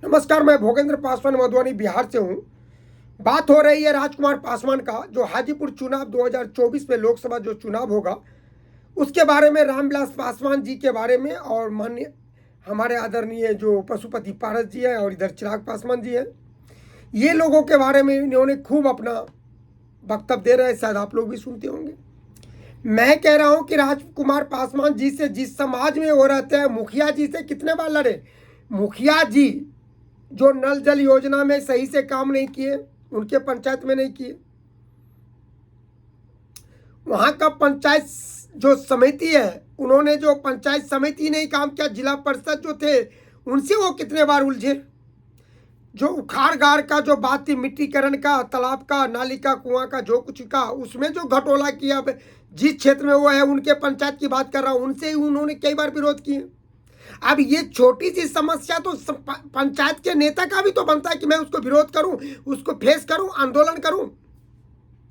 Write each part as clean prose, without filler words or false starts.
नमस्कार, मैं भोगेंद्र पासवान मधुबनी बिहार से हूँ। बात हो रही है राजकुमार पासवान का, जो हाजीपुर चुनाव 2024 में लोकसभा जो चुनाव होगा उसके बारे में, रामविलास पासवान जी के बारे में, और माननीय हमारे आदरणीय जो पशुपति पारस जी हैं और इधर चिराग पासवान जी हैं, ये लोगों के बारे में इन्होंने खूब अपना वक्तव्य दे रहे हैं। शायद आप लोग भी सुनते होंगे। मैं कह रहा हूं कि राजकुमार पासवान जी से जिस समाज में वो रहते हैं, मुखिया जी से कितने बार लड़े। मुखिया जी जो नल जल योजना में सही से काम नहीं किए, उनके पंचायत में नहीं किए, वहां का पंचायत जो समिति है, उन्होंने जो पंचायत समिति नहीं काम किया, जिला परिषद जो थे उनसे वो कितने बार उलझे। जो उखाड़ गाड़ का जो बात थी, मिट्टीकरण का, तालाब का, नाली का, कुआं का, जो कुछ का, उसमें जो घटोला किया, जिस क्षेत्र में वो है उनके पंचायत की बात कर रहा हूं, उनसे ही उन्होंने कई बार विरोध किए। अब ये छोटी सी समस्या तो पंचायत के नेता का भी तो बनता है कि मैं उसको विरोध करूं, उसको फेस करूं, आंदोलन करूं।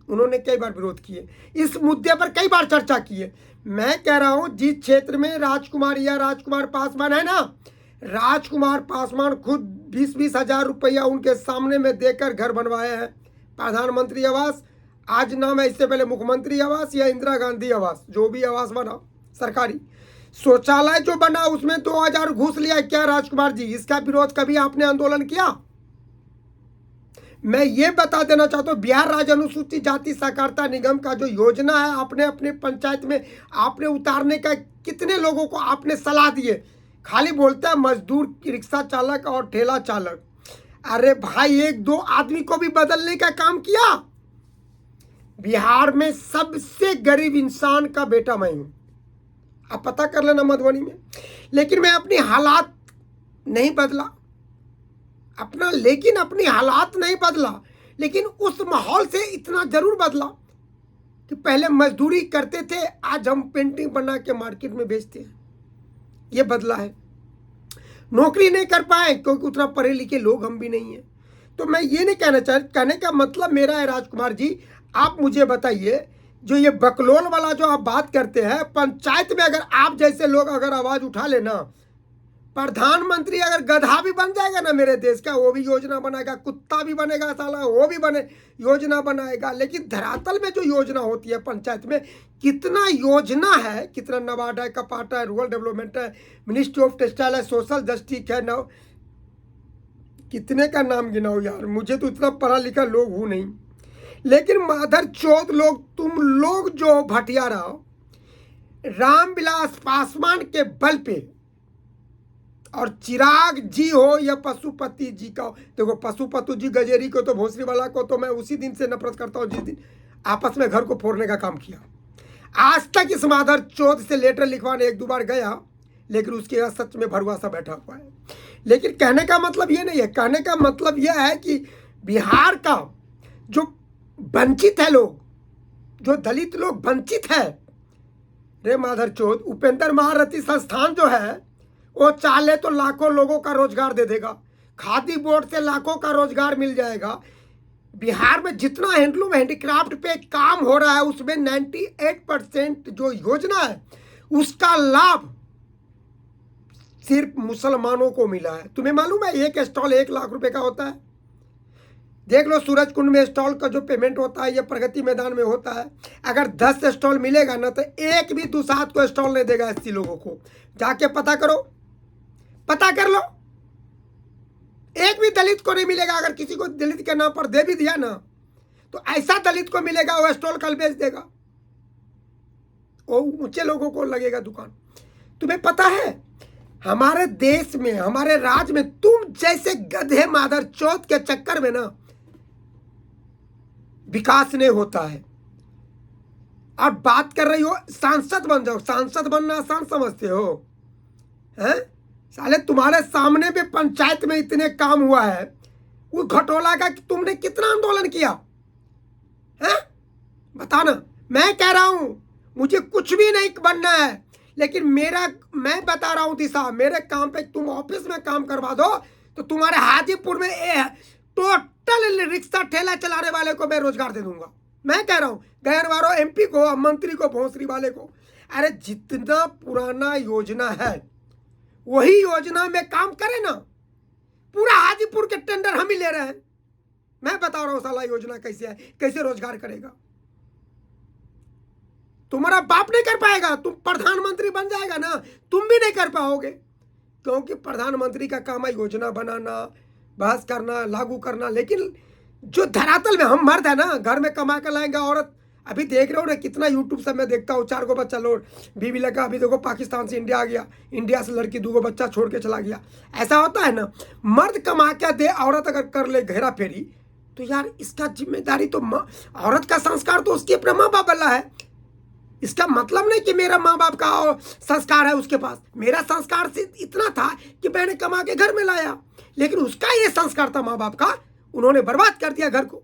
उन्होंने कई बार विरोध किए, इस मुद्दे पर कई बार चर्चा की है। मैं कह रहा हूं, जिस क्षेत्र में राजकुमार पासवान है ना, राजकुमार पासवान खुद 20-20 हजार रुपया उनके सामने में देकर घर बनवाए हैं। प्रधानमंत्री आवास, आज नाम है, इससे पहले मुख्यमंत्री आवास या इंदिरा गांधी आवास, जो भी आवास बना सरकारी। शौचालय जो बना उसमें 2000 घूस लिया। क्या राजकुमार जी, इसका विरोध कभी आपने आंदोलन किया? मैं ये बता देना चाहता हूँ, बिहार राज्य अनुसूचित जाति सहकारिता निगम का जो योजना है, आपने अपने पंचायत में आपने उतारने का कितने लोगों को आपने सलाह दिए? खाली बोलता है मजदूर, रिक्शा चालक और ठेला चालक। अरे भाई, एक दो आदमी को भी बदलने का काम किया। बिहार में सबसे गरीब इंसान का बेटा मैं हूं, आप पता कर लेना मधुबनी में। लेकिन मैं अपनी हालात नहीं बदला अपना, लेकिन अपनी हालात नहीं बदला, लेकिन उस माहौल से इतना जरूर बदला कि पहले मजदूरी करते थे, आज हम पेंटिंग बना के मार्केट में बेचते हैं। ये बदला है। नौकरी नहीं कर पाए क्योंकि उतना पढ़े लिखे लोग हम भी नहीं हैं। तो मैं ये नहीं कहने का मतलब मेरा है, राजकुमार जी आप मुझे बताइए, जो ये बकलोल वाला जो आप बात करते हैं, पंचायत में अगर आप जैसे लोग अगर आवाज उठा लेना, प्रधानमंत्री अगर गधा भी बन जाएगा ना मेरे देश का, वो भी योजना बनाएगा, कुत्ता भी बनेगा साला, वो भी बने योजना बनाएगा। लेकिन धरातल में जो योजना होती है पंचायत में, कितना योजना है, कितना नबार्ड है, कपाटा है, रूरल डेवलपमेंट है, मिनिस्ट्री ऑफ टेक्सटाइल है, सोशल जस्टिस है, नव कितने का नाम गिनाओ यार, मुझे तो इतना पढ़ा लिखा लोग हूं नहीं। लेकिन माधर चौथ लोग, तुम लोग जो भटियारा रामविलास पासवान के बल पे, और चिराग जी हो या पशुपति जी का हो, देखो पशुपति जी गजेरी को तो, भोसरी वाला को तो मैं उसी दिन से नफरत करता हूँ जिस दिन आपस में घर को फोड़ने का काम किया। आज तक इस माधर चौथ से लेटर लिखवाने 1-2 बार गया, लेकिन उसके यहाँ सच में भरवा सा बैठा हुआ है। लेकिन कहने का मतलब ये नहीं है, कहने का मतलब यह है कि बिहार का जो वंचित है लोग, जो दलित लोग वंचित है, रे माधर चौथ, उपेंद्र महारथी संस्थान जो है वो चाहे तो लाखों लोगों का रोजगार दे देगा। खादी बोर्ड से लाखों का रोजगार मिल जाएगा। बिहार में जितना हैंडलूम हैंडीक्राफ्ट पे काम हो रहा है, उसमें 98% जो योजना है उसका लाभ सिर्फ मुसलमानों को मिला है। तुम्हें मालूम है, एक स्टॉल 1 लाख रुपए का होता है। देख लो, सूरज कुंड में स्टॉल का जो पेमेंट होता है, ये प्रगति मैदान में होता है। अगर 10 स्टॉल मिलेगा ना, तो एक भी दुसात को स्टॉल नहीं देगा 80 लोगों को। जाके पता करो, पता कर लो, एक भी दलित को नहीं मिलेगा। अगर किसी को दलित के नाम पर दे भी दिया ना, तो ऐसा दलित को मिलेगा वो स्टॉल कल बेच देगा, वो ऊंचे लोगों को लगेगा दुकान। तुम्हें पता है, हमारे देश में, हमारे राज्य में तुम जैसे गधे माधर चौथ के चक्कर में ना विकास नहीं होता है। अब बात कर रही हो सांसद बन जाओ, सांसद बनना आसान समझते हो हैं? साले तुम्हारे सामने भी पंचायत में इतने काम हुआ है, वो घटोला का तुमने कितना आंदोलन किया है? बताना। मैं कह रहा हूं मुझे कुछ भी नहीं बनना है, लेकिन मैं बता रहा हूं दिशा, मेरे काम पे तुम ऑफिस में काम करवा दो, तो तुम्हारे हाजीपुर में टोटल रिक्शा ठेला चलाने वाले को मैं रोजगार दे दूंगा। मैं कह रहा हूं, गैरवारो MP को, मंत्री को, भोसरी वाले को। अरे जितना पुराना योजना है वही योजना में काम करे ना। पूरा ले रहे हैं। मैं बता रहा हूं साला योजना कैसे है, कैसे रोजगार करेगा। तुम्हारा बाप नहीं कर पाएगा, तुम प्रधानमंत्री बन जाएगा ना, तुम भी नहीं कर पाओगे, क्योंकि प्रधानमंत्री का काम है योजना बनाना, बहस करना, लागू करना। लेकिन जो धरातल में हम मर्द है ना, घर में कमा कर लाएंगे औरत। अभी देख रहे हो ना कितना यूट्यूब से मैं देखता हूँ, 4 गो बच्चा लोड बीवी लगा, अभी देखो पाकिस्तान से इंडिया आ गया, इंडिया से लड़की 2 गो बच्चा छोड़ के चला गया। ऐसा होता है ना, मर्द कमा क्या दे, औरत अगर कर ले घेरा फेरी, तो यार इसका जिम्मेदारी तो औरत का संस्कार तो उसके अपने माँ बाप वाला है। इसका मतलब नहीं कि मेरा माँ बाप का संस्कार है उसके पास। मेरा संस्कार से इतना था कि मैंने कमा के घर में लाया, लेकिन उसका ये संस्कार था माँ बाप का, उन्होंने बर्बाद कर दिया घर को।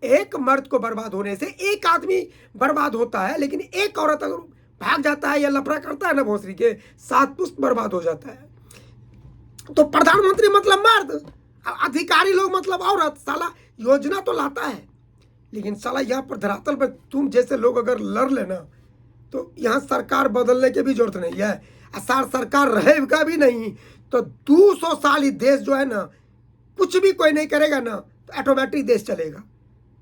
एक मर्द को बर्बाद होने से एक आदमी बर्बाद होता है, लेकिन एक औरत अगर भाग जाता है या लफड़ा करता है ना भोसरी के, 7 पुश्त बर्बाद हो जाता है। तो प्रधानमंत्री मतलब मर्द, अधिकारी लोग मतलब औरत। साला योजना तो लाता है, लेकिन साला यहाँ पर धरातल पर तुम जैसे लोग अगर लड़ लेना, तो यहाँ सरकार बदलने की भी जरूरत नहीं है। सरकार रहेगा भी नहीं तो 200 साल ही देश जो है ना, कुछ भी कोई नहीं करेगा ना, तो ऑटोमेटिक देश चलेगा।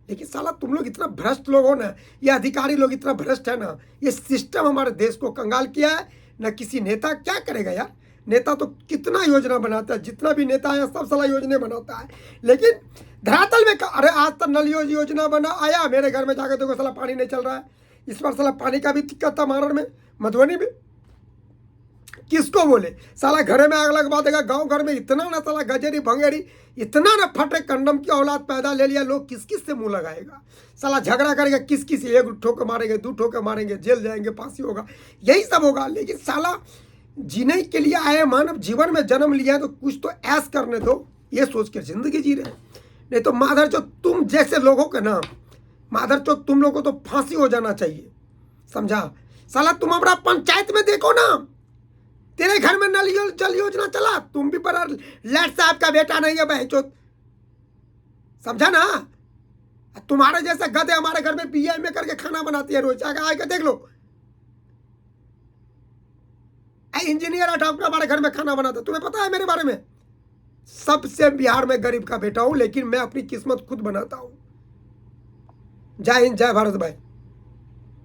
लेकिन साला तुम लोग इतना भ्रष्ट लोग हो ना, ये अधिकारी लोग इतना भ्रष्ट है ना, ये सिस्टम हमारे देश को कंगाल किया है ना। किसी नेता क्या करेगा यार, नेता तो कितना योजना बनाता है, जितना भी नेता है सब साला योजना बनाता है, लेकिन धरातल में अरे आज तक नल योजना बना आया, मेरे घर में जाकर देखो साला पानी नहीं चल रहा है। इस बार साला पानी का भी दिक्कत था मारण में, मधुबनी में। किसको बोले, साला घरे में आग लगवा देगा। गांव घर में इतना ना साला गजेरी भंगेरी, इतना ना फटे कंडम की औलाद पैदा ले लिया, लोग किस किस से मुंह लगाएगा। साला झगड़ा करेगा किस किस, 1 ठोकर मारेंगे, 2 ठोकर मारेंगे, जेल जाएंगे, फांसी होगा, यही सब होगा। लेकिन साला जीने के लिए आए, मानव जीवन में जन्म लिया है तो कुछ तो ऐश करने दो, ये सोच के जिंदगी जी रहे हैं। नहीं तो माधर चो तुम जैसे लोगों का ना, माधर चो तुम लोगों को तो फांसी हो जाना चाहिए, समझा। साला तुम अपना पंचायत में देखो ना, तेरे घर में नल जल योजना चला, तुम भी बड़ा लेट साहब का बेटा नहीं है बहचो, समझा ना। तुम्हारे जैसे गधे हमारे घर में बीए में करके खाना बनाती है रोज, आके देख लो। इंजीनियर और डॉक्टर हमारे घर में खाना बनाता, तुम्हें पता है मेरे बारे में। सबसे बिहार में गरीब का बेटा हूं, लेकिन मैं अपनी किस्मत खुद बनाता हूं। जय हिंद, जय भारत भाई।